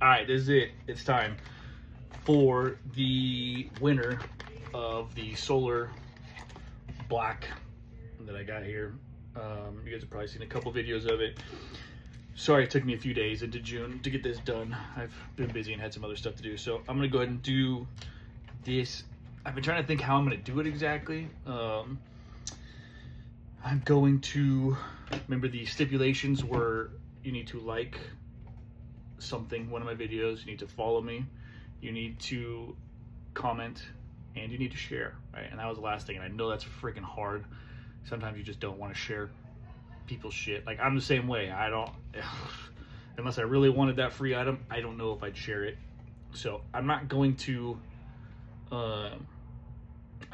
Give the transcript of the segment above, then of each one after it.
All right, this is it. It's time for the winner of the solar black that I got here. You guys have probably seen a couple videos of it. Sorry, it took me a few days into June to get this done. I've been busy and had some other stuff to do. So I'm gonna go ahead and do this. I've been trying to think how I'm gonna do it exactly. I'm going to, remember the stipulations were you need to like something, one of my videos, you need to follow me, you need to comment, and you need to share, right? And that was the last thing, and I know that's freaking hard. Sometimes you just don't want to share people's shit. Like, I'm the same way. I don't, unless I really wanted that free item, I don't know if I'd share it. So I'm not going to, I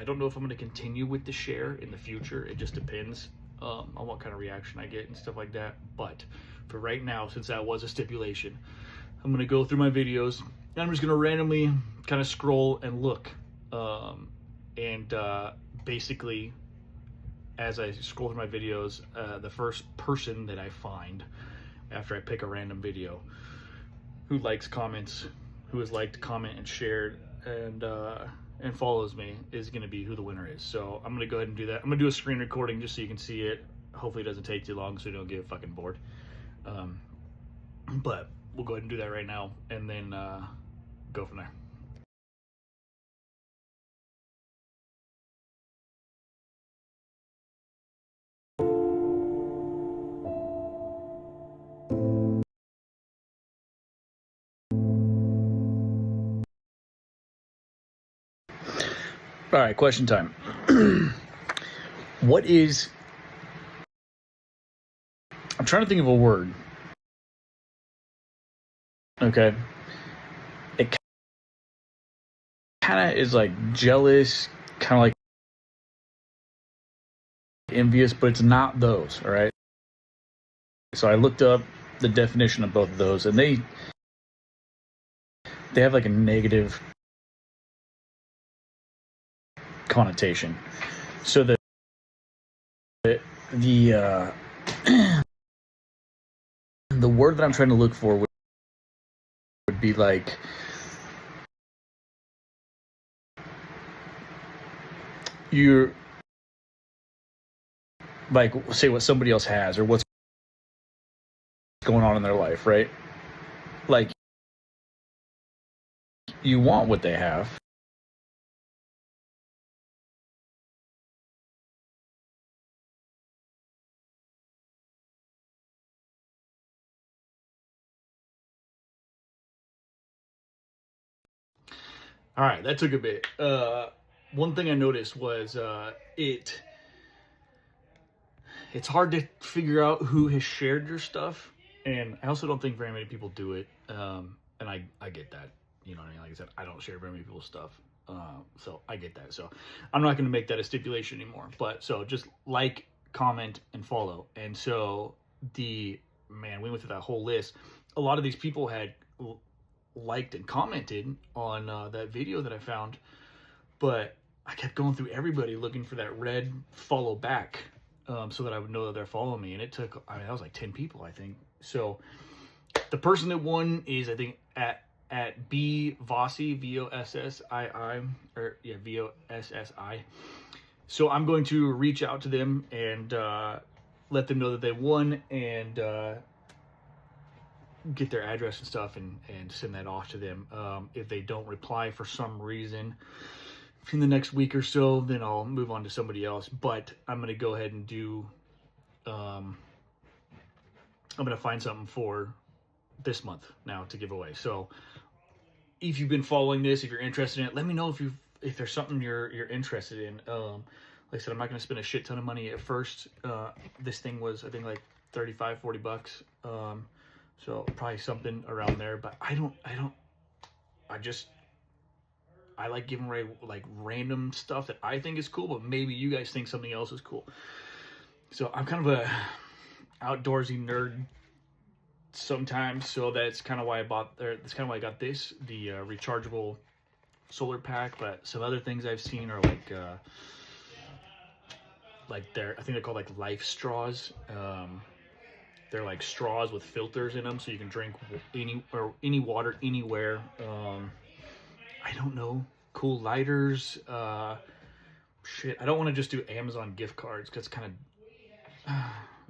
don't know if I'm going to continue with the share in the future. It just depends on what kind of reaction I get and stuff like that. But for right now, since that was a stipulation, I'm going to go through my videos and I'm just going to randomly kind of scroll and look. Basically, as I scroll through my videos, the first person that I find after I pick a random video who likes comments, who has liked, comment, and shared, and follows me is going to be who the winner is. So I'm going to go ahead and do that. I'm going to do a screen recording just so you can see it. Hopefully it doesn't take too long so you don't get fucking bored. But we'll go ahead and do that right now and then go from there. All right, question time. What is... I'm trying to think of a word. Okay. It kind of is like jealous, kind of like envious, but it's not those, all right? So I looked up the definition of both of those, and they have like a negative connotation. So the word that I'm trying to look for would be like you're like, say what somebody else has or what's going on in their life, right? Like, you want what they have. All right, that took a bit. One thing I noticed was it's hard to figure out who has shared your stuff, and I also don't think very many people do it. And I get that. You know what I mean? Like I said, I don't share very many people's stuff. So I get that. So I'm not going to make that a stipulation anymore. But so just like, comment, and follow. And so we went through that whole list. A lot of these people had liked and commented on that video that I found, but I kept going through everybody looking for that red follow back, so that I would know that they're following me. And it took, I mean, that was like 10 people, I think. So the person that won is, I think, at B Vossi, VOSSII, or yeah, VOSSI. So I'm going to reach out to them and let them know that they won, and get their address and stuff, and send that off to them. If they don't reply for some reason in the next week or so, then I'll move on to somebody else. But I'm going to go ahead and do, I'm going to find something for this month now to give away. So if you've been following this, if you're interested in it, let me know if there's something you're interested in. Like I said, I'm not going to spend a shit ton of money at first. This thing was, I think, like $35-40. So probably something around there, but I like giving away like random stuff that I think is cool, but maybe you guys think something else is cool. So I'm kind of a outdoorsy nerd sometimes, so that's kind of why that's kind of why I got this, the rechargeable solar pack. But some other things I've seen are like I think they're called like life straws. They're like straws with filters in them, so you can drink any water anywhere. I don't know. Cool lighters. Shit, I don't want to just do Amazon gift cards because it's kind of.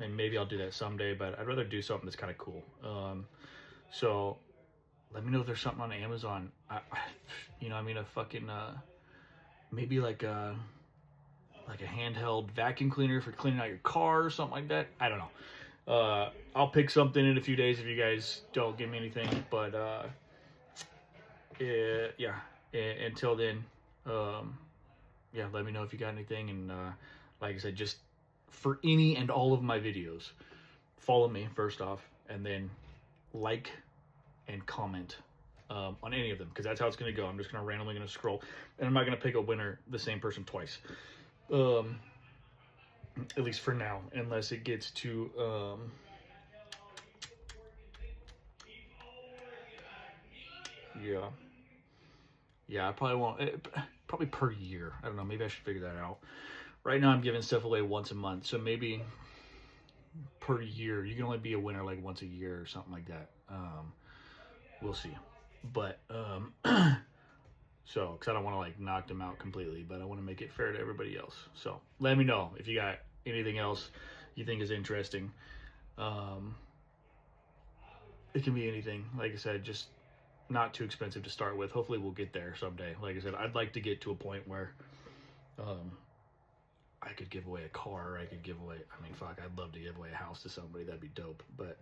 And maybe I'll do that someday, but I'd rather do something that's kind of cool. So let me know if there's something on Amazon. A fucking maybe like a handheld vacuum cleaner for cleaning out your car or something like that. I don't know. I'll pick something in a few days if you guys don't give me anything. But yeah. Until then, let me know if you got anything. And like I said, just for any and all of my videos, follow me first off, and then like and comment on any of them, because that's how it's going to go. I'm just going to randomly scroll, and I'm not going to pick a winner, the same person twice. At least for now, unless it gets to I probably won't. Probably per year. I don't know. Maybe I should figure that out. Right now, I'm giving stuff away once a month, so maybe per year you can only be a winner like once a year or something like that. We'll see. But so, because I don't want to like knock them out completely, but I want to make it fair to everybody else. So let me know if you got anything else you think is interesting. It can be anything. Like I said, just not too expensive to start with. Hopefully we'll get there someday. Like I said, I'd like to get to a point where I could give away a car. I could give away, I'd love to give away a house to somebody. That'd be dope. But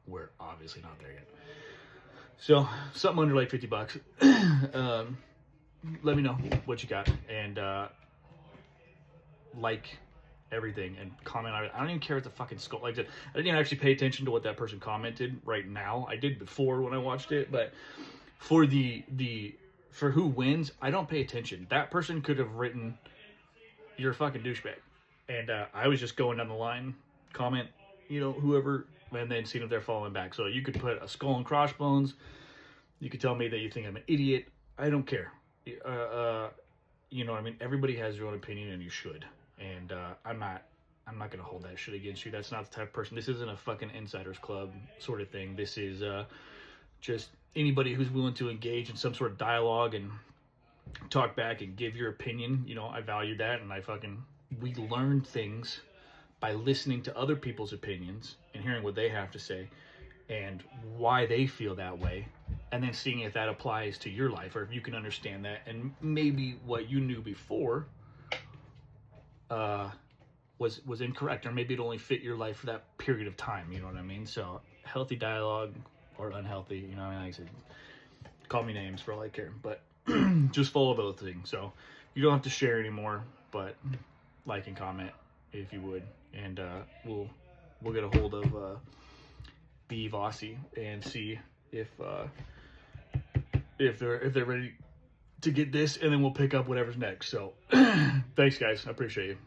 we're obviously not there yet. So something under like $50. Let me know what you got, and like everything, and comment on it. I don't even care what the fucking skull. Like I didn't even actually pay attention to what that person commented right now. I did before when I watched it, but for for who wins, I don't pay attention. That person could have written, "You're a fucking douchebag," and I was just going down the line, comment, whoever, and then seeing if they're following back. So you could put a skull and crossbones. You could tell me that you think I'm an idiot. I don't care. You know what I mean? Everybody has their own opinion, and you should. And I'm not gonna hold that shit against you. That's not the type of person. This isn't a fucking insiders club sort of thing. This is just anybody who's willing to engage in some sort of dialogue and talk back and give your opinion. I value that, and we learn things by listening to other people's opinions and hearing what they have to say and why they feel that way, and then seeing if that applies to your life, or if you can understand that, and maybe what you knew before was incorrect, or maybe it only fit your life for that period of time. You know what I mean? So healthy dialogue or unhealthy, like I said, call me names for all I care, but just follow those things. So you don't have to share anymore, but like and comment if you would, and we'll get a hold of B Vossi and see if they're ready to get this, and then we'll pick up whatever's next. So thanks guys, I appreciate you.